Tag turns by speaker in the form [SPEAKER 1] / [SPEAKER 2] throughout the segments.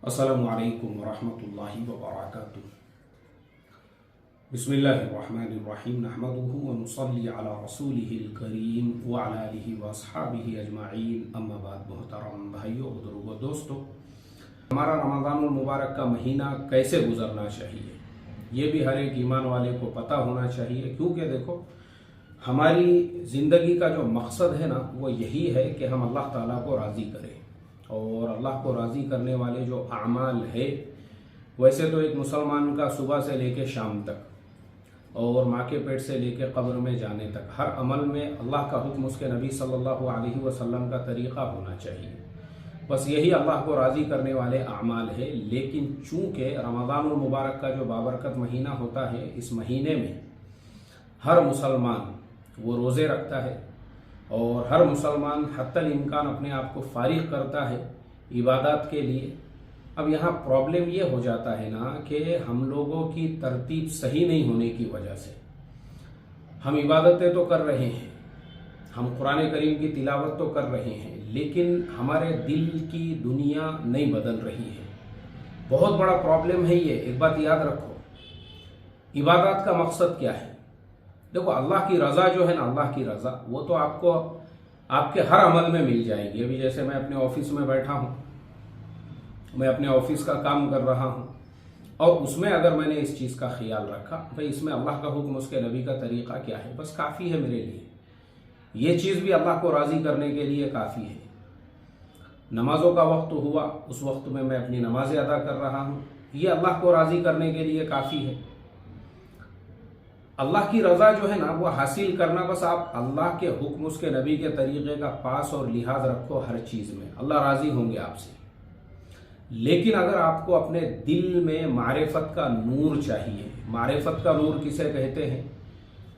[SPEAKER 1] अस्सलामु अलैकुम वरहमतुल्लाहि वबरकातुहू। बिस्मिल्लाहिर्रहमानिर्रहीम। नहमदुहु व नुसल्ली अला रसूलिहिल करीम व अला आलिहि व अस्हाबिहि अजमाइन। अम्मा बाद। मोहतरम भाइयों, बुजुर्गों, दोस्तों, हमारा रमज़ानुल मुबारक का महीना कैसे गुजरना चाहिए ये भी हर एक ईमान वाले को पता होना चाहिए, क्योंकि देखो, हमारी ज़िंदगी का जो मकसद है ना, वो यही है कि हम अल्लाह ताला को राज़ी करें। और अल्लाह को राज़ी करने वाले जो आमाल है, वैसे तो एक मुसलमान का सुबह से लेकर शाम तक और माँ के पेट से लेकर कब्र में जाने तक हर अमल में अल्लाह का हुक्म, उसके नबी सल्लल्लाहु अलैहि वसल्लम का तरीक़ा होना चाहिए। बस यही अल्लाह को राज़ी करने वाले अमाल है। लेकिन चूँकि रमज़ानुल मुबारक का जो बाबरकत महीना होता है, इस महीने में हर मुसलमान वो रोज़े रखता है और हर मुसलमान हत्तल इम्कान अपने आप को फारिग करता है इबादत के लिए। अब यहाँ प्रॉब्लम ये हो जाता है ना कि हम लोगों की तरतीब सही नहीं होने की वजह से हम इबादतें तो कर रहे हैं, हम कुरान करीम की तिलावत तो कर रहे हैं, लेकिन हमारे दिल की दुनिया नहीं बदल रही है। बहुत बड़ा प्रॉब्लम है ये। एक बात याद रखो, इबादत का मकसद क्या है? देखो, अल्लाह की रज़ा जो है ना, अल्लाह की रज़ा वो तो आपको आपके हर अमल में मिल जाएगी। अभी जैसे मैं अपने ऑफिस में बैठा हूँ, मैं अपने ऑफिस का काम कर रहा हूँ और उसमें अगर मैंने इस चीज़ का ख्याल रखा, भाई इसमें अल्लाह का हुक्म, उसके नबी का तरीक़ा क्या है, बस काफ़ी है मेरे लिए। ये चीज़ भी अल्लाह को राज़ी करने के लिए काफ़ी है। नमाज़ों का वक्त हुआ, उस वक्त में मैं अपनी नमाज़ें अदा कर रहा हूँ, ये अल्लाह को राज़ी करने के लिए काफ़ी है। अल्लाह की रज़ा जो है ना, वो हासिल करना, बस आप अल्लाह के हुक्म, उसके नबी के तरीक़े का पास और लिहाज रखो हर चीज़ में, अल्लाह राज़ी होंगे आपसे। लेकिन अगर आपको अपने दिल में मारिफत का नूर चाहिए, मारिफत का नूर किसे कहते हैं?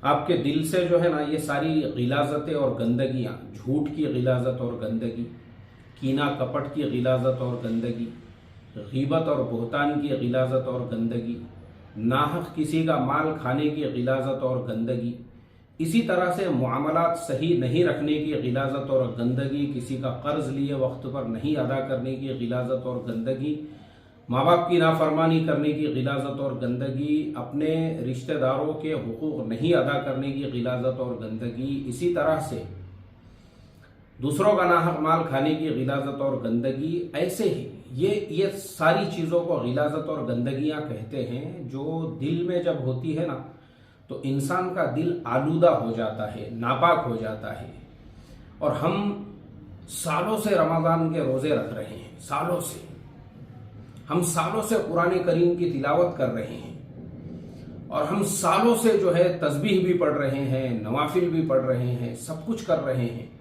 [SPEAKER 1] आपके दिल से जो है ना, ये सारी गिलाज़तें और गंदगियाँ, झूठ की गिलाज़त और गंदगी, कीना कपट की गिलाज़त और गंदगी, गीबत और बुहतान की गिलाज़त और गंदगी, नाहक किसी का माल खाने की गिलाज़त और गंदगी, इसी तरह से मुआमलात सही नहीं रखने की गिलाज़त और गंदगी, किसी का कर्ज लिए वक्त पर नहीं अदा करने की गिलाज़त और गंदगी, माँ बाप की नाफरमानी करने की गिलाज़त और गंदगी, अपने रिश्तेदारों के हुकूक नहीं अदा करने की गिलाज़त और गंदगी, इसी तरह से दूसरों का नाहक माल खाने की गिलाज़त और गंदगी, ऐसे ही ये सारी चीज़ों को गिलाज़त और गंदगियाँ कहते हैं, जो दिल में जब होती है ना, तो इंसान का दिल आलूदा हो जाता है, नापाक हो जाता है। और हम सालों से रमज़ान के रोज़े रख रहे हैं, सालों से हम सालों से कुरान करीम की तिलावत कर रहे हैं और हम सालों से जो है तस्बीह भी पढ़ रहे हैं, नवाफिल भी पढ़ रहे हैं, सब कुछ कर रहे हैं।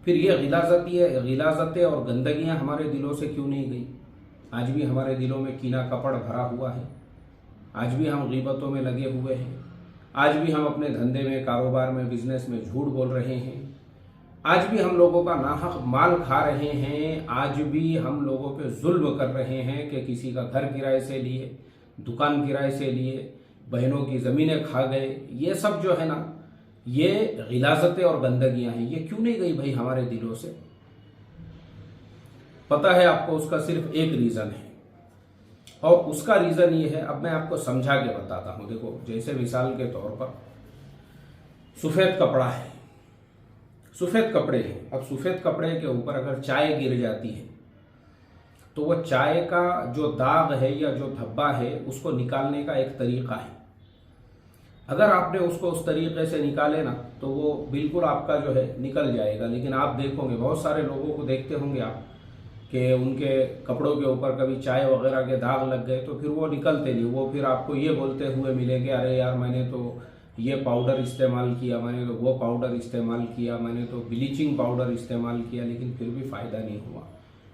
[SPEAKER 1] फिर ये गिलाज़तें और गंदगियाँ हमारे दिलों से क्यों नहीं गई? आज भी हमारे दिलों में कीना कपड़ भरा हुआ है, आज भी हम गीबतों में लगे हुए हैं, आज भी हम अपने धंधे में, कारोबार में, बिजनेस में झूठ बोल रहे हैं, आज भी हम लोगों का नाहक माल खा रहे हैं, आज भी हम लोगों पे जुल्म कर रहे हैं कि किसी का घर किराए से लिए, दुकान किराए से लिए, बहनों की ज़मीनें खा गए। ये सब जो है ना, ये गिलाज़तें और गंदगियां हैं। ये क्यों नहीं गई भाई हमारे दिलों से? पता है आपको, उसका सिर्फ एक रीज़न है और उसका रीज़न ये है। अब मैं आपको समझा के बताता हूं। देखो, जैसे मिसाल के तौर पर सफ़ेद कपड़ा है, सफ़ेद कपड़े हैं। अब सफ़ेद कपड़े के ऊपर अगर चाय गिर जाती है तो वो चाय का जो दाग है या जो धब्बा है, उसको निकालने का एक तरीक़ा है। अगर आपने उसको उस तरीके से निकाले ना, तो वो बिल्कुल आपका जो है निकल जाएगा। लेकिन आप देखोगे, बहुत सारे लोगों को देखते होंगे आप कि उनके कपड़ों के ऊपर कभी चाय वगैरह के दाग लग गए तो फिर वो निकलते नहीं। वो फिर आपको ये बोलते हुए मिलेंगे, अरे यार मैंने तो ये पाउडर इस्तेमाल किया, मैंने तो वो पाउडर इस्तेमाल किया, मैंने तो ब्लीचिंग पाउडर इस्तेमाल किया, लेकिन फिर भी फ़ायदा नहीं हुआ।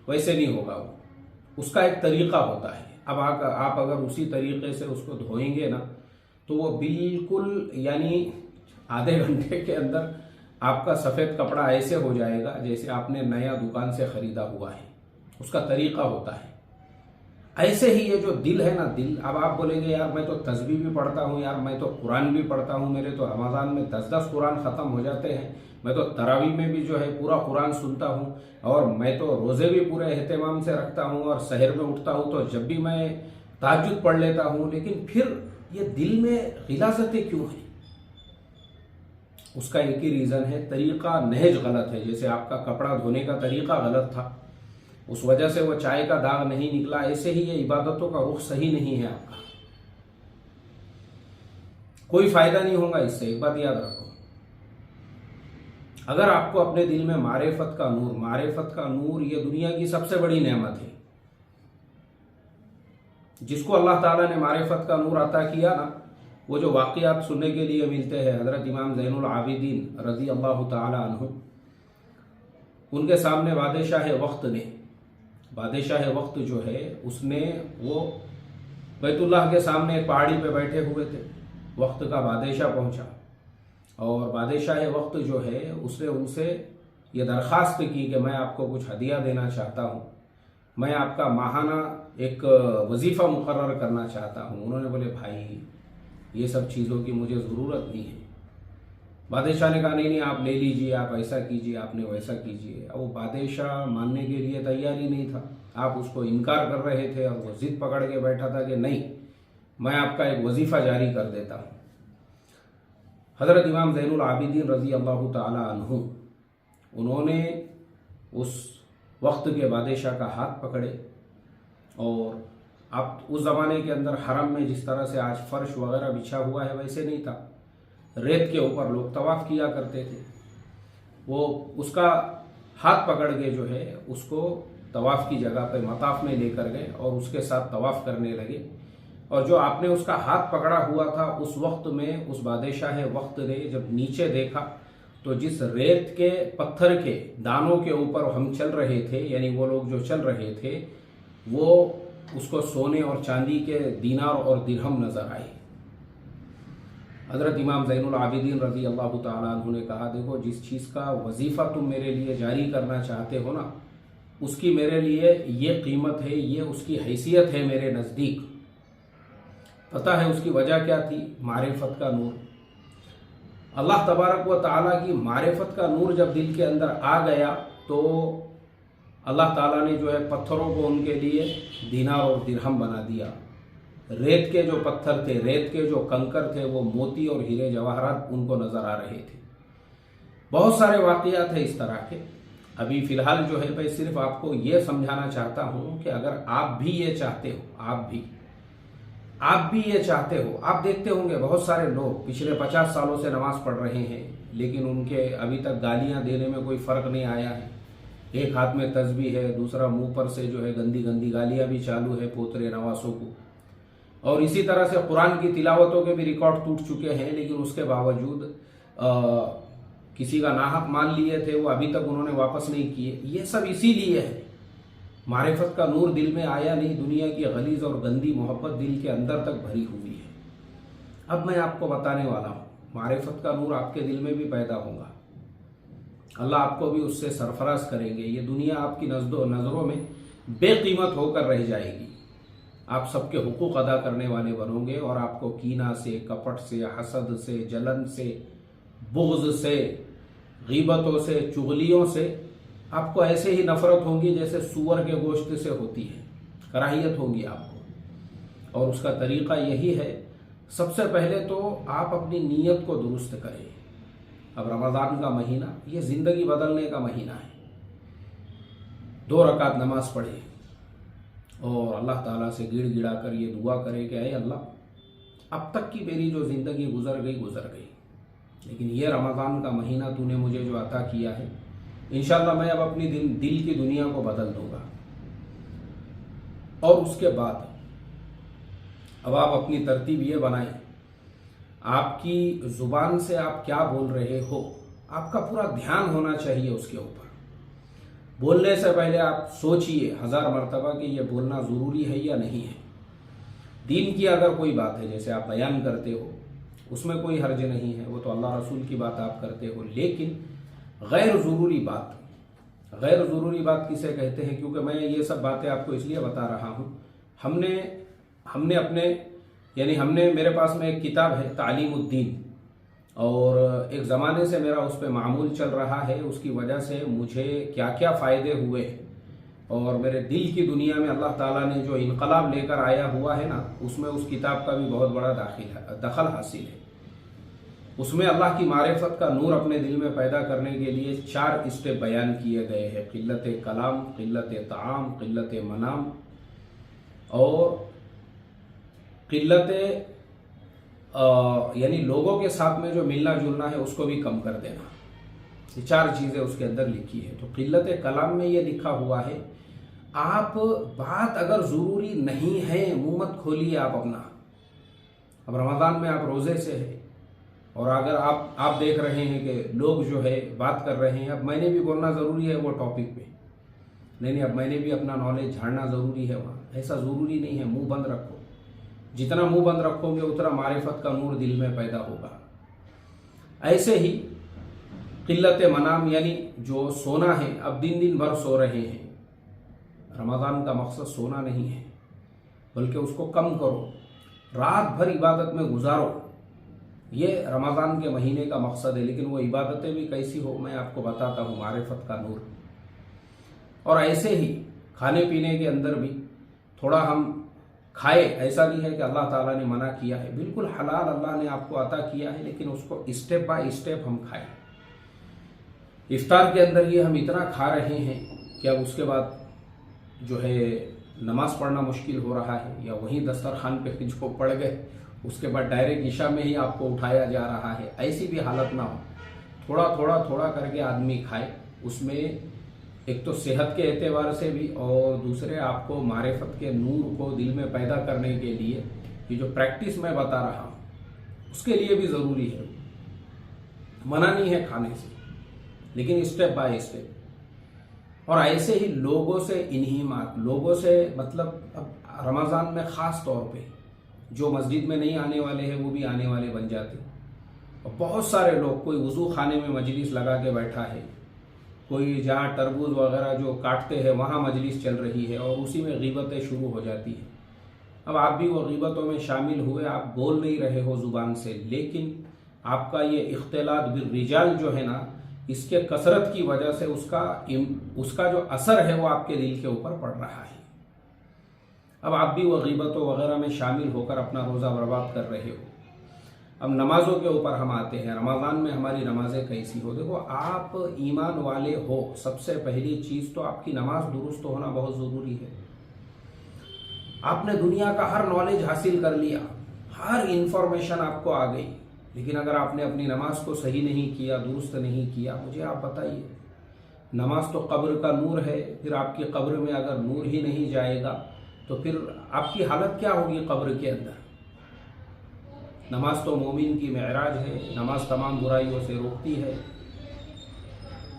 [SPEAKER 1] वैसे नहीं होगा वो, उसका एक तरीक़ा होता है। अब आप अगर उसी तरीके से उसको धोएंगे ना, तो वो बिल्कुल, यानी आधे घंटे के अंदर आपका सफ़ेद कपड़ा ऐसे हो जाएगा जैसे आपने नया दुकान से ख़रीदा हुआ है। उसका तरीक़ा होता है। ऐसे ही ये जो दिल है ना, दिल, अब आप बोलेंगे यार मैं तो तस्बीह भी पढ़ता हूँ, यार मैं तो कुरान भी पढ़ता हूँ, मेरे तो रमज़ान में 10-10 कुरान ख़त्म हो जाते हैं, मैं तो तरावी में भी जो है पूरा कुरान सुनता हूँ, और मैं तो रोज़े भी पूरे एहतमाम से रखता हूँ, और सहर में उठता हूँ तो जब भी मैं तहज्जुद पढ़ लेता हूँ, लेकिन फिर ये दिल में गिलाज़तें क्यों हैं? उसका एक ही रीज़न है, तरीक़ा नहज गलत है। जैसे आपका कपड़ा धोने का तरीक़ा गलत था, उस वजह से वो चाय का दाग नहीं निकला, ऐसे ही ये इबादतों का रुख सही नहीं है आपका। कोई फायदा नहीं होगा इससे, एक बात याद रखो। अगर आपको अपने दिल में मारिफत का नूर ये दुनिया की सबसे बड़ी नेमत है। जिसको अल्लाह ताला ने मारिफत का नूर अता किया ना, वो जो वाक़ियात सुनने के लिए मिलते हैं, हज़रत इमाम ज़ैनुल आबिदीन रज़ी अल्लाह ताला अन्हु, उनके सामने बादशाह वक्त जो है उसने, वो बैतुल्लाह के सामने एक पहाड़ी पे बैठे हुए थे। वक्त का बादशाह पहुंचा और बादशाह वक्त जो है उसने उनसे ये दरख्वास्त की कि मैं आपको कुछ हदिया देना चाहता हूँ, मैं आपका माहाना एक वजीफ़ा मुकर्रर करना चाहता हूँ। उन्होंने बोले भाई ये सब चीज़ों की मुझे ज़रूरत नहीं है। बादशाह ने कहा नहीं आप ले लीजिए, आप ऐसा कीजिए, आपने वैसा कीजिए। अब वो बादशाह मानने के लिए तैयार ही नहीं था, आप उसको इनकार कर रहे थे और वो ज़िद पकड़ के बैठा था कि नहीं मैं आपका एक वजीफ़ा जारी कर देता हूँ। हज़रत इमाम ज़ैनुल आबिदीन रज़ी अल्लाह ताला अन्हु, उन्होंने उस वक्त के बादशाह का हाथ पकड़े, और अब उस ज़माने के अंदर हरम में जिस तरह से आज फ़र्श वगैरह बिछा हुआ है वैसे नहीं था, रेत के ऊपर लोग तवाफ़ किया करते थे। वो उसका हाथ पकड़ के जो है उसको तवाफ़ की जगह पे मताफ में लेकर गए और उसके साथ तवाफ़ करने लगे। और जो आपने उसका हाथ पकड़ा हुआ था, उस वक्त में उस बादशाह वक्त ने जब नीचे देखा तो जिस रेत के पत्थर के दानों के ऊपर हम चल रहे थे, यानी वो लोग जो चल रहे थे, वो उसको सोने और चांदी के दीनार और दिरहम नज़र आए। हज़रत इमाम ज़ैनुल आबिदीन रज़ी अल्लाह ताला अन्हु ने कहा देखो, जिस चीज़ का वजीफ़ा तुम मेरे लिए जारी करना चाहते हो ना, उसकी मेरे लिए ये कीमत है, ये उसकी हैसियत है मेरे नज़दीक। पता है उसकी वजह क्या थी? मारिफत का नूर। अल्लाह तबारक व ताला की मारिफत का नूर जब दिल के अंदर आ गया तो अल्लाह ताला ने जो है पत्थरों को उनके लिए दीनार और दिरहम बना दिया। रेत के जो पत्थर थे, रेत के जो कंकर थे, वो मोती और हीरे जवाहरात उनको नज़र आ रहे थे। बहुत सारे वाक़ियात हैं इस तरह के। अभी फ़िलहाल जो है मैं सिर्फ आपको ये समझाना चाहता हूँ कि अगर आप भी ये चाहते हो, आप भी ये चाहते हो, आप देखते होंगे बहुत सारे लोग पिछले 50 सालों से नमाज़ पढ़ रहे हैं, लेकिन उनके अभी तक गालियाँ देने में कोई फ़र्क नहीं आया है। एक हाथ में तस्बीह है, दूसरा मुंह पर से जो है गंदी गंदी गालियाँ भी चालू है पोतरे नवासों को। और इसी तरह से कुरान की तिलावतों के भी रिकॉर्ड टूट चुके हैं, लेकिन उसके बावजूद किसी का नाहक मान लिए थे, वो अभी तक उन्होंने वापस नहीं किए। ये सब इसीलिए है, मारिफत का नूर दिल में आया नहीं, दुनिया की गलीज़ और गंदी मोहब्बत दिल के अंदर तक भरी हुई है। अब मैं आपको बताने वाला हूँ, मारिफत का नूर आपके दिल में भी पैदा होगा, अल्लाह आपको भी उससे सरफराज करेंगे। ये दुनिया आपकी नज़रों में बेकीमत होकर रह जाएगी। आप सबके हुकूक अदा करने वाले बनोगे और आपको कीना से, कपट से, हसद से, जलन से, बुग़्ज़ से, गीबतों से, चुगलियों से आपको ऐसे ही नफ़रत होगी जैसे सूअर के गोश्त से होती है, कराहियत होगी आपको। और उसका तरीक़ा यही है, सबसे पहले तो आप अपनी नीयत को दुरुस्त करें। अब रमज़ान का महीना ये ज़िंदगी बदलने का महीना है। 2 रकात नमाज पढ़े और अल्लाह ताला से गिड़गिड़ा कर ये दुआ करे कि ऐ अल्लाह, अब तक की मेरी जो ज़िंदगी गुजर गई, लेकिन ये रमज़ान का महीना तूने मुझे जो अता किया है, इंशाअल्लाह मैं अब अपनी दिल की दुनिया को बदल दूंगा। और उसके बाद अब आप अपनी तरतीब ये बनाएं, आपकी ज़ुबान से आप क्या बोल रहे हो, आपका पूरा ध्यान होना चाहिए उसके ऊपर। बोलने से पहले आप सोचिए 1000 मरतबा कि ये बोलना ज़रूरी है या नहीं है। दीन की अगर कोई बात है, जैसे आप बयान करते हो, उसमें कोई हर्ज नहीं है, वो तो अल्लाह रसूल की बात आप करते हो। लेकिन गैर ज़रूरी बात किसे कहते हैं? क्योंकि मैं ये सब बातें आपको इसलिए बता रहा हूँ हमने हमने अपने हमने मेरे पास में एक किताब है तालीमुद्दीन, और एक ज़माने से मेरा उस पर मामूल चल रहा है। उसकी वजह से मुझे क्या क्या फ़ायदे हुए और मेरे दिल की दुनिया में अल्लाह ताला ने जो इनकलाब लेकर आया हुआ है ना, उसमें उस किताब का भी बहुत बड़ा दखल हासिल है। उसमें अल्लाह की मारिफत का नूर अपने दिल में पैदा करने के लिए 4 स्टेप बयान किए गए हैं। क़िल्लत कलाम, क़िल्लत ताआम, क़िल्लत मनाम और क़िल्लत लोगों के साथ में जो मिलना जुलना है उसको भी कम कर देना। ये 4 चीज़ें उसके अंदर लिखी है। तो क़िल्लत कलाम में ये लिखा हुआ है, आप बात अगर ज़रूरी नहीं है मुँह मत खोलिए आप अपना। अब रमज़ान में आप रोज़े से है और अगर आप देख रहे हैं कि लोग जो है बात कर रहे हैं, अब मैंने भी बोलना ज़रूरी है वो टॉपिक पे, नहीं अब मैंने भी अपना नॉलेज झाड़ना ज़रूरी है वहाँ। ऐसा ज़रूरी नहीं है, मुंह बंद रखो। जितना मुंह बंद रखोगे उतना मारिफत का नूर दिल में पैदा होगा। ऐसे ही क़िल्लत मनाम जो सोना है, अब दिन भर सो रहे हैं। रमज़ान का मकसद सोना नहीं है, बल्कि उसको कम करो, रात भर इबादत में गुजारो। ये रमज़ान के महीने का मकसद है। लेकिन वो इबादतें भी कैसी हो मैं आपको बताता हूँ, मारिफत का नूर। और ऐसे ही खाने पीने के अंदर भी थोड़ा हम खाए, ऐसा नहीं है कि अल्लाह ताला ने मना किया है, बिल्कुल हलाल अल्लाह ने आपको अता किया है, लेकिन उसको स्टेप बाय स्टेप हम खाएं। इफ्तार के अंदर ये हम इतना खा रहे हैं कि अब उसके बाद जो है नमाज पढ़ना मुश्किल हो रहा है, या वहीं दस्तरखान पे जो पड़ गए उसके बाद डायरेक्ट ईशा में ही आपको उठाया जा रहा है। ऐसी भी हालत ना हो, थोड़ा करके आदमी खाए। उसमें एक तो सेहत के एतबार से भी, और दूसरे आपको मारिफत के नूर को दिल में पैदा करने के लिए ये जो प्रैक्टिस मैं बता रहा हूँ उसके लिए भी ज़रूरी है। मना नहीं है खाने से, लेकिन स्टेप बाय स्टेप। और ऐसे ही लोगों से लोगों से मतलब अब रमज़ान में ख़ास तौर पे जो मस्जिद में नहीं आने वाले हैं वो भी आने वाले बन जाते। और बहुत सारे लोग, कोई वज़ू खाने में मजलिस लगा के बैठा है, कोई जहाँ तरबूज वगैरह जो काटते हैं वहाँ मजलिस चल रही है, और उसी में ग़ीबतें शुरू हो जाती हैं। अब आप भी वो ग़ीबतों में शामिल हुए, आप बोल नहीं रहे हो ज़ुबान से, लेकिन आपका ये इख्तिलात बिर्रिजाल जो है ना, इसके कसरत की वजह से उसका जो असर है वो आपके दिल के ऊपर पड़ रहा है। अब आप भी वो ग़ीबतों वगैरह में शामिल होकर अपना रोज़ा बर्बाद कर रहे हो। अब नमाज़ों के ऊपर हम आते हैं। रमज़ान में हमारी नमाजें कैसी हो? देखो, आप ईमान वाले हो, सबसे पहली चीज़ तो आपकी नमाज दुरुस्त होना बहुत ज़रूरी है। आपने दुनिया का हर नॉलेज हासिल कर लिया, हर इंफॉर्मेशन आपको आ गई, लेकिन अगर आपने अपनी नमाज को सही नहीं किया, दुरुस्त नहीं किया, मुझे आप बताइए, नमाज तो कब्र का नूर है। फिर आपकी कब्र में अगर नूर ही नहीं जाएगा तो फिर आपकी हालत क्या होगी कब्र के अंदर? नमाज तो मोमिन की मेराज है, नमाज तमाम बुराइयों से रोकती है।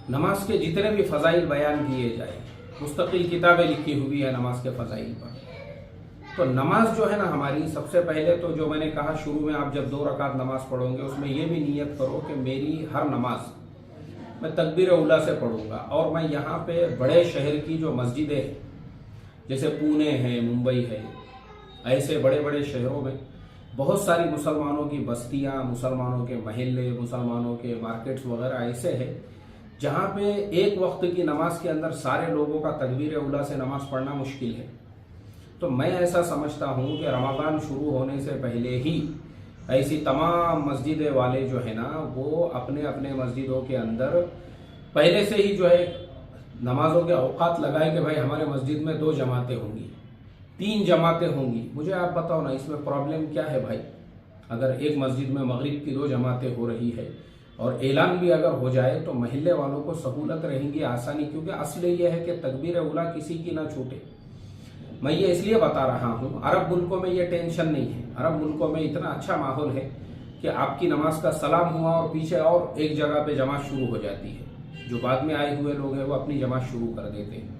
[SPEAKER 1] नमाज के जितने भी फ़ज़ाइल बयान किए जाए, मुस्तकिल किताबें लिखी हुई है नमाज के फ़ज़ाइल पर। तो नमाज जो है ना हमारी, सबसे पहले तो जो मैंने कहा शुरू में, आप जब 2 रकात नमाज पढ़ोगे उसमें ये भी नियत करो कि मेरी हर नमाज मैं तकबीर उला से पढ़ूंगा। और मैं यहाँ पे बड़े शहर की जो मस्जिदें हैं, जैसे पुणे है, मुंबई है, ऐसे बड़े बड़े शहरों में बहुत सारी मुसलमानों की बस्तियाँ, मुसलमानों के महल्ले, मुसलमानों के मार्केट्स वगैरह ऐसे हैं जहाँ पे एक वक्त की नमाज के अंदर सारे लोगों का तकबीर उला से नमाज पढ़ना मुश्किल है। तो मैं ऐसा समझता हूँ कि रमज़ान शुरू होने से पहले ही ऐसी तमाम मस्जिदें वाले जो है ना, वो अपने अपने मस्जिदों के अंदर पहले से ही जो है नमाजों के औकात लगाए कि भाई हमारे मस्जिद में 2 जमातें होंगी, 3 जमातें होंगी। मुझे आप बताओ ना, इसमें प्रॉब्लम क्या है भाई? अगर एक मस्जिद में मगरिब की 2 जमातें हो रही है और ऐलान भी अगर हो जाए तो महल्ले वालों को सहूलत रहेंगी, आसानी, क्योंकि असल ये है कि तकबीर उला किसी की ना छूटे। मैं ये इसलिए बता रहा हूँ, अरब मुल्कों में ये टेंशन नहीं है। अरब मुल्कों में इतना अच्छा माहौल है कि आपकी नमाज का सलाम हुआ और पीछे और एक जगह पे जमात शुरू हो जाती है। जो बाद में आए हुए लोग हैं वो अपनी जमात शुरू कर देते हैं,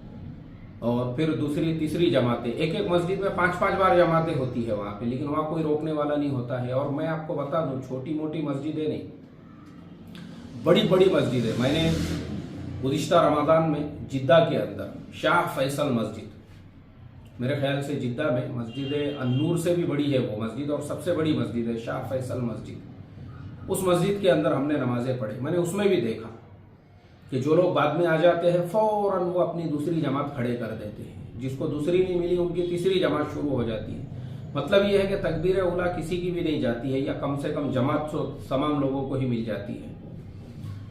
[SPEAKER 1] और फिर दूसरी तीसरी जमातें, एक मस्जिद में 5-5 बार जमातें होती है वहाँ पे, लेकिन वहाँ कोई रोकने वाला नहीं होता है। और मैं आपको बता दूँ, छोटी मोटी मस्जिदें नहीं, बड़ी बड़ी मस्जिदें। मैंने गुज़िश्ता रमज़ान में जिद्दा के अंदर शाह फैसल मस्जिद, मेरे ख्याल से जिद्दा में मस्जिद अन्नूर से भी बड़ी है वो मस्जिद, और सबसे बड़ी मस्जिद है शाह फैसल मस्जिद। उस मस्जिद के अंदर हमने नमाजें पढ़ी। मैंने उसमें भी देखा कि जो लोग बाद में आ जाते हैं फौरन वो अपनी दूसरी जमात खड़े कर देते हैं, जिसको दूसरी नहीं मिली उनकी तीसरी जमात शुरू हो जाती है। मतलब ये है कि तकबीर उला किसी की भी नहीं जाती है, या कम से कम जमात तो तमाम लोगों को ही मिल जाती है।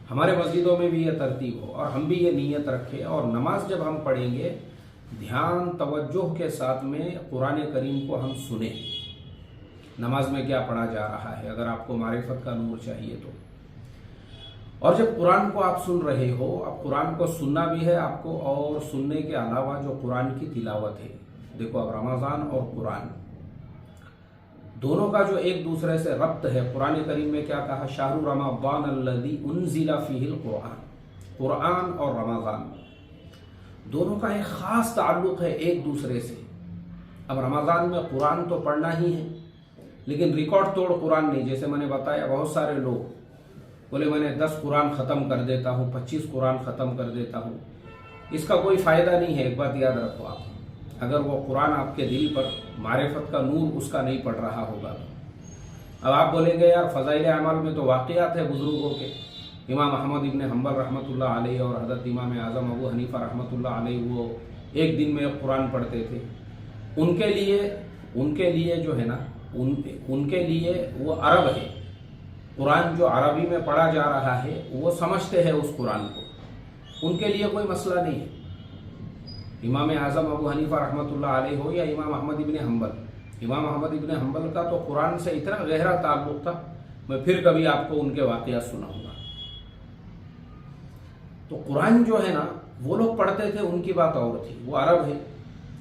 [SPEAKER 1] हमारे मस्जिदों में भी ये तरतीब हो और हम भी ये नीयत रखें, और नमाज जब हम पढ़ेंगे ध्यान तवज्जो के साथ में कुरान करीम को हम सुने, नमाज में क्या पढ़ा जा रहा है, अगर आपको मारिफत का नूर चाहिए तो। और जब कुरान को आप सुन रहे हो, अब कुरान को सुनना भी है आपको, और सुनने के अलावा जो कुरान की तिलावत है, देखो अब रमज़ान और कुरान दोनों का जो एक दूसरे से रब्त है, कुरान करीम में क्या कहा, शाहरु रमज़ान अल्लज़ी उन्ज़िला फ़ीहिल कुरान, कुरान और रमज़ान दोनों का एक ख़ास ताल्लुक़ है एक दूसरे से। अब रमज़ान में कुरान तो पढ़ना ही है, लेकिन रिकॉर्ड तोड़ कुरान नहीं। जैसे मैंने बताया, बहुत सारे लोग बोले मैंने 10 कुरान ख़त्म कर देता हूँ, 25 कुरान ख़त्म कर देता हूँ। इसका कोई फ़ायदा नहीं है। एक बात याद रखो आप, अगर वो कुरान आपके दिल पर मारिफत का नूर उसका नहीं पड़ रहा होगा तो। अब आप बोलेंगे यार फ़ज़ाइल अमाल में तो वाक़ियात है बुज़ुर्गों के, इमाम अहमद इब्न हम्बल रहमतुल्लाह अलैहि और हज़रत इमाम आज़म अबू हनीफ़ा रहमतुल्लाह अलैहि वो एक दिन में कुरान पढ़ते थे। उनके लिए जो है ना, उनके लिए वो अरब है, कुरान जो अरबी में पढ़ा जा रहा है वो समझते हैं उस कुरान को, उनके लिए कोई मसला नहीं है। इमाम आज़म अबू हनीफ़ा रहमतुल्लाह अलैहि हो या इमाम अहमद इब्न हम्बल, इमाम अहमद इब्न हम्बल का तो कुरान से इतना गहरा ताल्लुक़ था, मैं फिर कभी आपको उनके वाक़िया सुनाऊंगा। तो कुरान जो है ना, वो लोग पढ़ते थे, उनकी बात और थी, वो अरब है,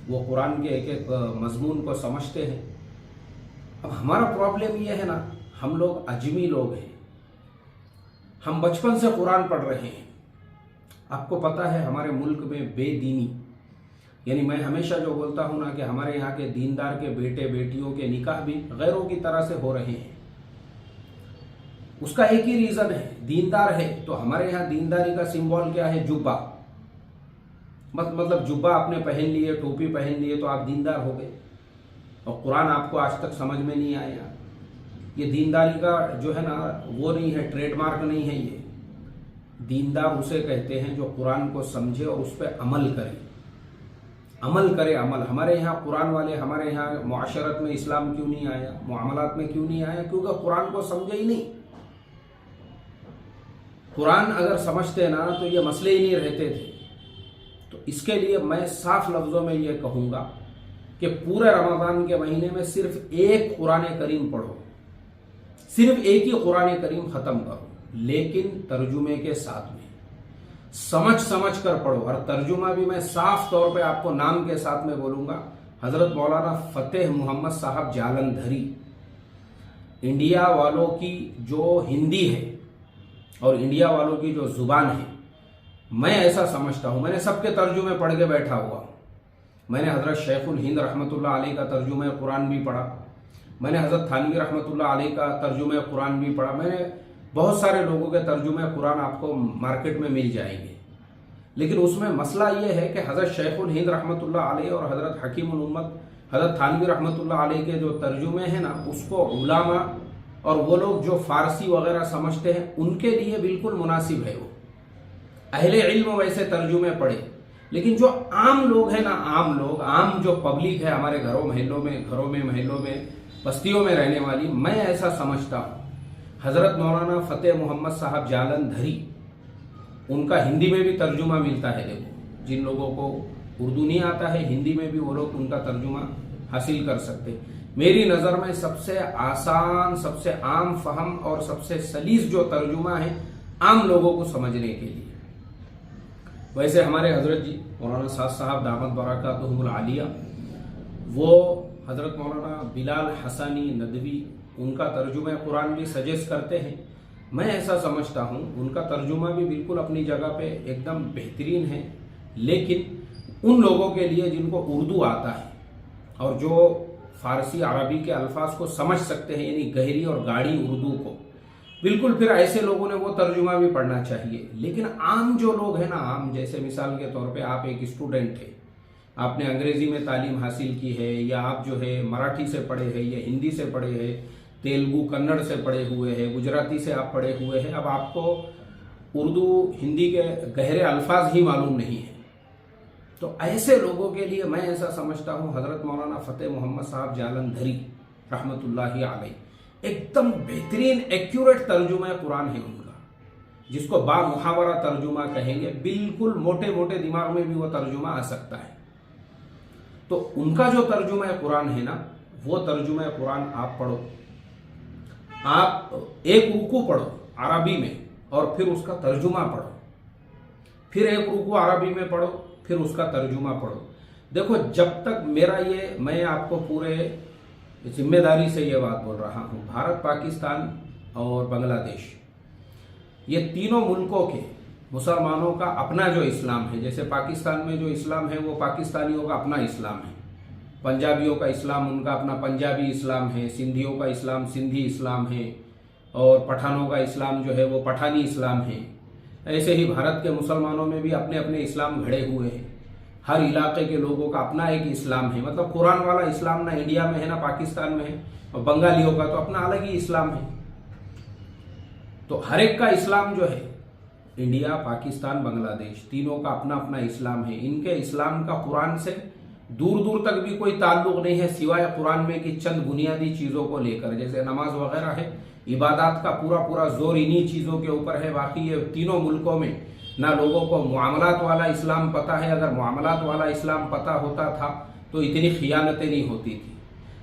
[SPEAKER 1] वो कुरान के एक एक मजमून को समझते हैं। अब हमारा प्रॉब्लम ये है ना, हम लोग अजमी लोग हैं, हम बचपन से कुरान पढ़ रहे हैं। आपको पता है हमारे मुल्क में बेदीनी, यानी मैं हमेशा जो बोलता हूं ना कि हमारे यहाँ के दीनदार के बेटे बेटियों के निकाह भी गैरों की तरह से हो रहे हैं। उसका एक ही रीजन है, दीनदार है। तो हमारे यहाँ दीनदारी का सिंबल क्या है, जुब्बा। मतलब जुब्बा आपने पहन लिए, टोपी पहन लिए तो आप दीनदार हो गए, और कुरान आपको आज तक समझ में नहीं आया। ये दीनदारी का जो है ना वो नहीं है, ट्रेडमार्क नहीं है। ये दीनदार उसे कहते हैं जो कुरान को समझे और उस पर अमल करे, अमल। हमारे यहाँ कुरान वाले, हमारे यहाँ मुआशरत में इस्लाम क्यों नहीं आया, मुआमलात में क्यों नहीं आया, क्योंकि कुरान को समझे ही नहीं। कुरान अगर समझते ना तो ये मसले ही नहीं रहते थे। तो इसके लिए मैं साफ लफ्जों में ये कहूँगा कि पूरे रमज़ान के महीने में सिर्फ एक कुरान करीम पढ़ो, सिर्फ एक ही कुरान करीम ख़त्म करो, लेकिन तर्जुमे के साथ में समझ कर पढ़ो। और तर्जुमा भी मैं साफ तौर पे आपको नाम के साथ में बोलूँगा, हज़रत मौलाना फ़तेह मोहम्मद साहब जालंधरी। इंडिया वालों की जो हिंदी है और इंडिया वालों की जो ज़ुबान है, मैं ऐसा समझता हूँ, मैंने सबके तर्जुमे पढ़ के बैठा हुआ। मैंने हज़रत शेखुल हिंद रहमतुल्लाह अलैह का तर्जुमे कुरान भी पढ़ा, मैंने हज़रत थानवी रहमतुल्लाह अलैह का तर्जुमे कुरान भी पढ़ा, मैंने बहुत सारे लोगों के तर्जुमे कुरान आपको मार्केट में मिल जाएंगे। लेकिन उसमें मसला ये है कि हज़रत शेखुल हिंद रहमतुल्लाह अलैह और हज़रत हकीमुल उम्मत हज़रत थानवी रहमतुल्लाह अलैह के जो तर्जुमे हैं ना, उसको उलामा और वो लोग जो फ़ारसी वगैरह समझते हैं उनके लिए बिल्कुल मुनासिब है। वो अहले इल्म वैसे तर्जुमे पढ़े, लेकिन जो आम लोग हैं ना, आम जो पब्लिक है हमारे घरों महलों में बस्तियों में रहने वाली, मैं ऐसा समझता हूँ हज़रत मौलाना फ़तेह मोहम्मद साहब जालंधरी, उनका हिंदी में भी तर्जुमा मिलता है। देखो, जिन लोगों को उर्दू नहीं आता है, हिंदी में भी वो लोग उनका तर्जुमा हासिल कर सकते हैं। मेरी नज़र में सबसे आसान, सबसे आम फहम और सबसे सलीस जो तर्जुमा है आम लोगों को समझने के लिए। वैसे हमारे हज़रत जी मौलाना साद साहब दामत बरकातुहुमुल आलिया, वो हज़रत मौलाना बिलाल हसनी नदवी, उनका तर्जुमा कुरान भी सजेस्ट करते हैं। मैं ऐसा समझता हूँ उनका तर्जुमा भी बिल्कुल अपनी जगह पे एकदम बेहतरीन है। लेकिन उन लोगों के लिए जिनको उर्दू आता है और जो फ़ारसी अरबी के अल्फाज को समझ सकते हैं, यानी गहरी और गाढ़ी उर्दू को, बिल्कुल फिर ऐसे लोगों ने वो तर्जुमा भी पढ़ना चाहिए। लेकिन आम जो लोग हैं ना, आम जैसे मिसाल के तौर पे आप एक स्टूडेंट है आपने अंग्रेजी में तालीम हासिल की है, या आप जो है मराठी से पढ़े हैं, या हिंदी से पढ़े हैं, तेलुगु कन्नड़ से पढ़े हुए हैं, गुजराती से आप पढ़े हुए हैं, अब आपको उर्दू हिंदी के गहरे अल्फाज ही मालूम नहीं है, तो ऐसे लोगों के लिए मैं ऐसा समझता हूँ हज़रत मौलाना फ़तेह मोहम्मद साहब जालंधरी रहमतुल्लाहि अलैह एकदम बेहतरीन एक्यूरेट तर्जुमा कुरान है उनका, जिसको बा मुहावरा तर्जुमा कहेंगे, बिल्कुल मोटे मोटे दिमाग में भी वो तर्जुमा आ सकता है। तो उनका जो तर्जुमा कुरान है ना, वो तर्जुमा कुरान आप पढ़ो, आप एक रुकू पढ़ो अरबी में और फिर उसका तर्जुमा पढ़ो, फिर एक रुकू अरबी में पढ़ो, फिर उसका तर्जुमा पढ़ो। देखो, जब तक मैं आपको पूरे जिम्मेदारी से ये बात बोल रहा हूँ, भारत, पाकिस्तान और बांग्लादेश, ये तीनों मुल्कों के मुसलमानों का अपना जो इस्लाम है, जैसे पाकिस्तान में जो इस्लाम है वो पाकिस्तानियों का अपना इस्लाम है, पंजाबियों का इस्लाम उनका अपना पंजाबी इस्लाम है, सिंधियों का इस्लाम सिंधी इस्लाम है, और पठानों का इस्लाम जो है वो पठानी इस्लाम है। ऐसे ही भारत के मुसलमानों में भी अपने अपने इस्लाम घड़े हुए हैं। हर इलाके के लोगों का अपना एक इस्लाम है, मतलब कुरान वाला इस्लाम ना इंडिया में है ना पाकिस्तान में है, और बंगालियों का तो अपना अलग ही इस्लाम है। तो हर एक का इस्लाम जो है, इंडिया, पाकिस्तान, बांग्लादेश, तीनों का अपना अपना इस्लाम है। इनके इस्लाम का कुरान से दूर दूर तक भी कोई ताल्लुक नहीं है, सिवाय कुरान में कि चंद बुनियादी चीज़ों को लेकर, जैसे नमाज वगैरह है, इबादत का पूरा पूरा जोर इन्हीं चीज़ों के ऊपर है। बाकी ये तीनों मुल्कों में ना लोगों को मुआमलात वाला इस्लाम पता है, अगर मुआमलात वाला इस्लाम पता होता था तो इतनी खियानतें नहीं होती थी।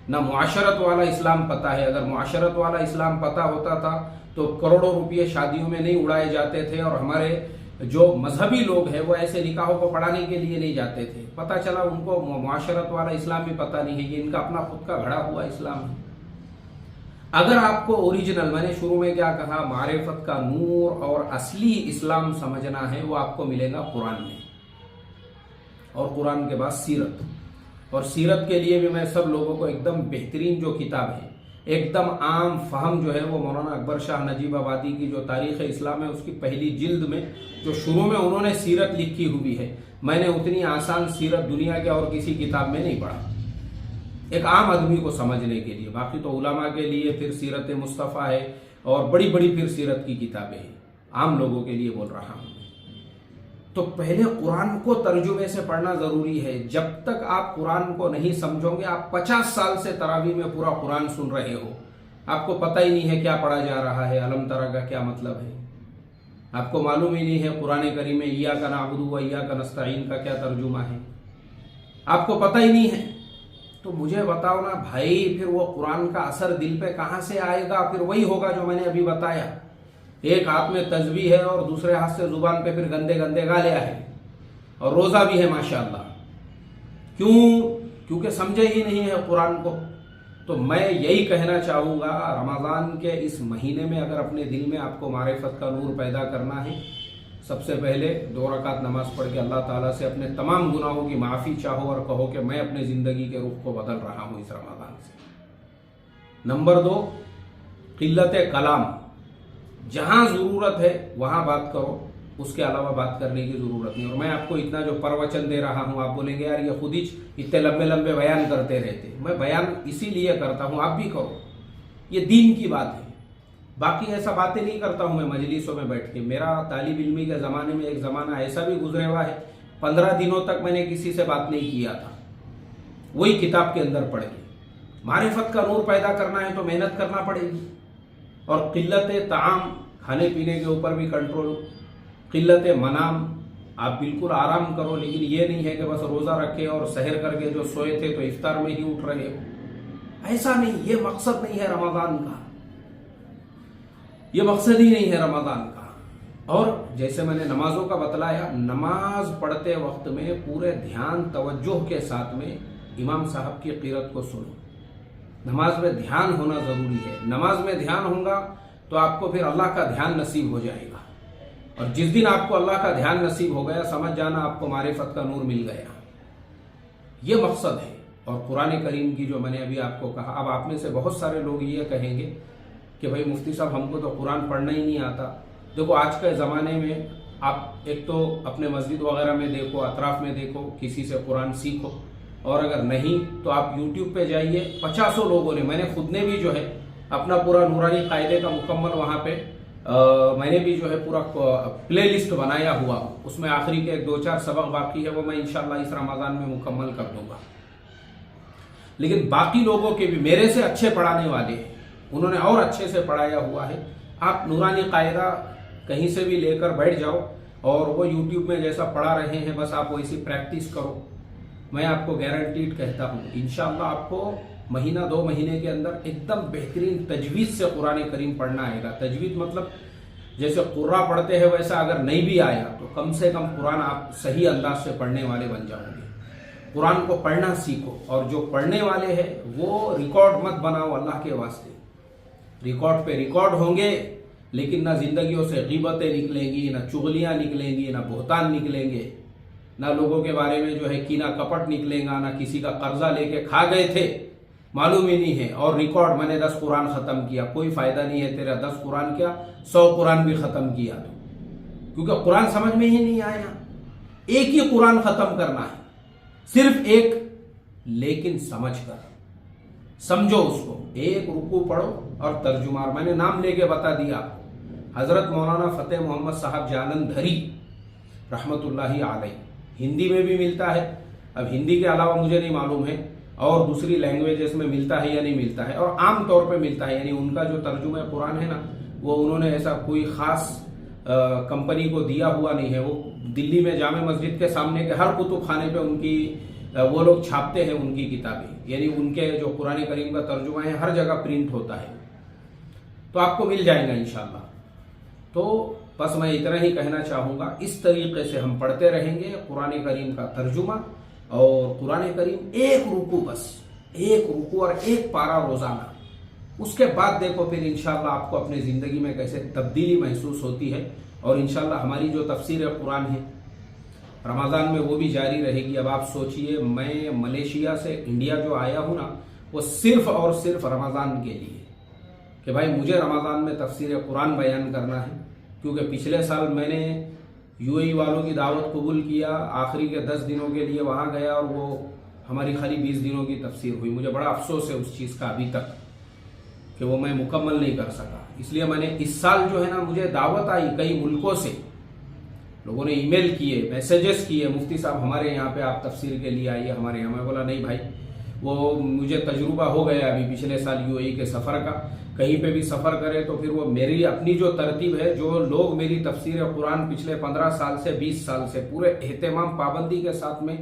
[SPEAKER 1] ना मुआशरत वाला इस्लाम पता है, अगर मुआशरत वाला इस्लाम पता होता था तो करोड़ों रुपये शादियों में नहीं उड़ाए जाते थे, और हमारे जो मजहबी लोग हैं वो ऐसे निकाहों को पढ़ाने के लिए नहीं जाते थे। पता चला उनको मुआशरत वाला इस्लाम भी पता नहीं है, ये इनका अपना खुद का घड़ा हुआ इस्लाम है। अगर आपको ओरिजिनल, मैंने शुरू में क्या कहा, मारिफत का नूर और असली इस्लाम समझना है, वो आपको मिलेगा कुरान में, और कुरान के बाद सीरत। और सीरत के लिए भी मैं सब लोगों को एकदम बेहतरीन जो किताब है, एकदम आम फहम जो है, वो मौलाना अकबर शाह नजीबाबादी की जो तारीख़ इस्लाम है उसकी पहली जिल्द में जो शुरू में उन्होंने सीरत लिखी हुई है, मैंने उतनी आसान सीरत दुनिया के और किसी किताब में नहीं पढ़ा, एक आम आदमी को समझने के लिए। बाकी तो उलमा के लिए फिर सीरत मुस्तफ़ा है और बड़ी बड़ी फिर सीरत की किताबें हैं, आम लोगों के लिए बोल रहा हूँ। तो पहले कुरान को तर्जुमे से पढ़ना ज़रूरी है। जब तक आप कुरान को नहीं समझोगे, आप 50 साल से तरावी में पूरा कुरान सुन रहे हो, आपको पता ही नहीं है क्या पढ़ा जा रहा है, अलम तरा का क्या मतलब है, आपको मालूम ही नहीं है कुरान करीम में इय्याका नअबुदु व इय्याका नस्तईन का क्या तर्जुमा है, आपको पता ही नहीं है। तो मुझे बताओ ना भाई, फिर वो कुरान का असर दिल पे कहाँ से आएगा? फिर वही होगा जो मैंने अभी बताया, एक हाथ में तस्बीह है और दूसरे हाथ से जुबान पे फिर गंदे गंदे गालियां है, और रोजा भी है माशाअल्लाह। क्यों? क्योंकि समझे ही नहीं है कुरान को। तो मैं यही कहना चाहूँगा, रमज़ान के इस महीने में अगर अपने दिल में आपको मारिफत का नूर पैदा करना है, सबसे पहले 2 रकात नमाज पढ़ के अल्लाह ताला से अपने तमाम गुनाहों की माफ़ी चाहो और कहो कि मैं अपने ज़िंदगी के रुख को बदल रहा हूँ इस रमज़ान से। नंबर 2, क़िल्लत कलाम, जहाँ ज़रूरत है वहाँ बात करो, उसके अलावा बात करने की ज़रूरत नहीं। और मैं आपको इतना जो प्रवचन दे रहा हूँ, आप बोलेंगे यार ये खुद ही इतने लंबे लंबे बयान करते रहते। मैं बयान इसीलिए करता हूँ, आप भी करो, ये दीन की बात है। बाकी ऐसा बातें नहीं करता हूँ मैं मजलिसों में बैठ के। मेरा तालिब इल्मी के ज़माने में एक ज़माना ऐसा भी गुजरे हुआ है, 15 दिनों तक मैंने किसी से बात नहीं किया था, वही किताब के अंदर पढ़ के। मारिफत का नूर पैदा करना है तो मेहनत करना पड़ेगी। और क़िल्लत ताम, खाने पीने के ऊपर भी कंट्रोल, क़िल्लत मनाम, आप बिल्कुल आराम करो, लेकिन ये नहीं है कि बस रोज़ा रखे और सहर करके जो सोए थे तो इफ्तार में ही उठ रहे हो, ऐसा नहीं। ये मकसद नहीं है रमज़ान का, ये मकसद ही नहीं है रमज़ान का। और जैसे मैंने नमाजों का बतलाया, नमाज पढ़ते वक्त में पूरे ध्यान तवज्जो के साथ में इमाम साहब की क़िरात को सुनो। नमाज में ध्यान होना ज़रूरी है। नमाज में ध्यान होगा तो आपको फिर अल्लाह का ध्यान नसीब हो जाएगा, और जिस दिन आपको अल्लाह का ध्यान नसीब हो गया, समझ जाना आपको मारिफत का नूर मिल गया। ये मकसद है। और कुरान करीम की जो मैंने अभी आपको कहा, अब आप में से बहुत सारे लोग ये कहेंगे कि भाई मुफ्ती साहब हमको तो कुरान पढ़ना ही नहीं आता। देखो आज के ज़माने में आप एक तो अपने मस्जिद वगैरह में देखो, अतराफ में देखो, किसी से कुरान सीखो, और अगर नहीं तो आप यूट्यूब पे जाइए। 50 लोगों ने, मैंने खुद ने भी जो है अपना पूरा नूरानी कायदे का मुकम्मल वहाँ पे मैंने भी जो है पूरा प्ले लिस्ट बनाया हुआ, उसमें आखिरी के 2-4 सबक बाकी है, वो मैं इंशाल्लाह इस रमज़ान में मुकम्मल कर दूंगा। लेकिन बाकी लोगों के भी मेरे से अच्छे पढ़ाने वाले हैं, उन्होंने और अच्छे से पढ़ाया हुआ है। आप नूरानी कायदा कहीं से भी लेकर बैठ जाओ और वो यूट्यूब में जैसा पढ़ा रहे हैं बस आप वैसी प्रैक्टिस करो। मैं आपको गारंटीड कहता हूँ इंशाल्लाह आपको महीना 2 महीने के अंदर एकदम बेहतरीन तजवीज़ से कुरान करीम पढ़ना आएगा। तजवीज़ मतलब जैसे कुर्रा पढ़ते हैं वैसा अगर नहीं भी आया तो कम से कम कुरान आप सही अंदाज से पढ़ने वाले बन जाओगे। कुरान को पढ़ना सीखो, और जो पढ़ने वाले हैं वो रिकॉर्ड मत बनाओ अल्लाह के वास्ते। रिकॉर्ड पे रिकॉर्ड होंगे लेकिन ना जिंदगियों से ग़ीबतें निकलेंगी, ना चुगलियाँ निकलेंगी, ना बुहतान निकलेंगे, ना लोगों के बारे में जो है कीना कपट निकलेगा, ना किसी का कर्जा लेके खा गए थे मालूम ही नहीं है, और रिकॉर्ड मैंने 10 कुरान खत्म किया। कोई फायदा नहीं है तेरा 10 कुरान क्या 100 कुरान भी खत्म किया तो, क्योंकि कुरान समझ में ही नहीं आया। एक ही कुरान खत्म करना है, सिर्फ एक, लेकिन समझ कर समझो उसको। एक रुकू पढ़ो और तर्जुमार मैंने नाम लेके बता दिया आपको, हजरत मौलाना फतेह मोहम्मद साहब जालंधरी रहमतुल्लाही अलैह। हिंदी में भी मिलता है, अब हिंदी के अलावा मुझे नहीं मालूम है और दूसरी लैंग्वेजेस में मिलता है या नहीं मिलता है, और आम तौर पे मिलता है। यानी उनका जो तर्जुमा कुरान है ना, वो उन्होंने ऐसा कोई खास कंपनी को दिया हुआ नहीं है। वो दिल्ली में जामे मस्जिद के सामने के हर कुतुब खाने पे उनकी वो लोग छापते हैं उनकी किताबें, यानी उनके जो कुरान करीम का तर्जुमा है हर जगह प्रिंट होता है, तो आपको मिल जाएगा इंशाल्लाह। तो बस मैं इतना ही कहना चाहूँगा, इस तरीके से हम पढ़ते रहेंगे कुरान करीम का तर्जुमा, और कुरान करीम एक रुकू, बस एक रुकू और एक पारा रोजाना। उसके बाद देखो फिर इंशाल्लाह आपको अपनी ज़िंदगी में कैसे तब्दीली महसूस होती है। और इंशाल्लाह हमारी जो तफसीर कुरान है रमज़ान में वो भी जारी रहेगी। अब आप सोचिए, मैं मलेशिया से इंडिया जो आया हूँ ना, वो सिर्फ और सिर्फ रमज़ान के लिए, कि भाई मुझे रमज़ान में तफसीर कुरान बयान करना है। क्योंकि पिछले साल मैंने यूएई वालों की दावत कबूल किया, आखिरी के 10 दिनों के लिए वहाँ गया और वो हमारी खाली 20 दिनों की तफसीर हुई। मुझे बड़ा अफसोस है उस चीज़ का अभी तक कि वो मैं मुकम्मल नहीं कर सका। इसलिए मैंने इस साल जो है ना, मुझे दावत आई कई मुल्कों से, लोगों ने ईमेल किए, मैसेजेस किए, मुफ्ती साहब हमारे यहाँ पे आप तफसीर के लिए आइए हमारे यहाँ। मैं बोला नहीं भाई, वो मुझे तजुर्बा हो गया अभी पिछले साल यूएई के सफ़र का। कहीं पे भी सफ़र करे तो फिर वो मेरी अपनी जो तरतीब है, जो लोग मेरी तफसीर कुरान पिछले 15 साल से 20 साल से पूरे एहतमाम पाबंदी के साथ में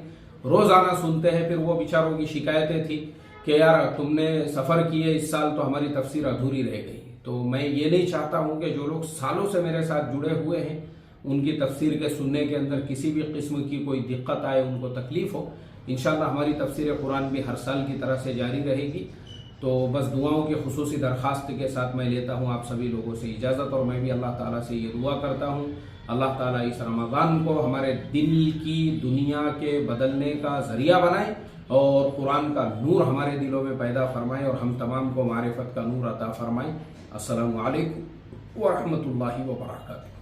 [SPEAKER 1] रोज़ाना सुनते हैं, फिर वो बेचारों की शिकायतें थी कि यार तुमने सफ़र किए इस साल तो हमारी तफसीर अधूरी रह गई। तो मैं ये नहीं चाहता हूँ कि जो लोग सालों से मेरे साथ जुड़े हुए हैं उनकी तफसीर के सुनने के अंदर किसी भी किस्म की कोई दिक्कत आए, उनको तकलीफ हो। इंशाल्लाह हमारी तफसीर कुरान भी हर साल की तरह से जारी रहेगी। तो बस दुआओं की खुसूसी दरख्वास्त के साथ मैं लेता हूँ आप सभी लोगों से इजाज़त, और मैं भी अल्लाह ताला से ये दुआ करता हूँ अल्लाह ताला इस रमज़ान को हमारे दिल की दुनिया के बदलने का ज़रिया बनाए और कुरान का नूर हमारे दिलों में पैदा फरमाए और हम तमाम को मारिफत का नूर अता फरमाए। अस्सलामु अलैकुम व रहमतुल्लाहि व बरकातुहू।